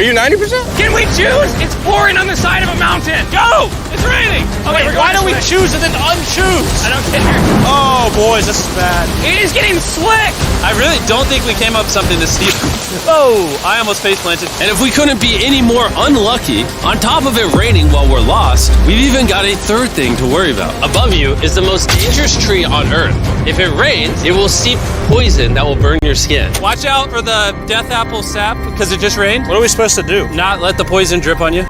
Are you 90%? Can we choose? It's pouring on the side of a mountain. Go! It's raining. Okay, Why don't we choose and then unchoose? I don't care. Oh, boys, this is bad. It is getting slick. I really don't think we came up with something to steal. Oh, I almost face planted. And if we couldn't be any more unlucky, on top of it raining while we're lost, we've even got a third thing to worry about. Above you is the most dangerous tree on Earth. If it rains, it will seep poison that will burn your skin. Watch out for the death apple sap because it just rained. What are we supposed to do? Not let the poison drip on you.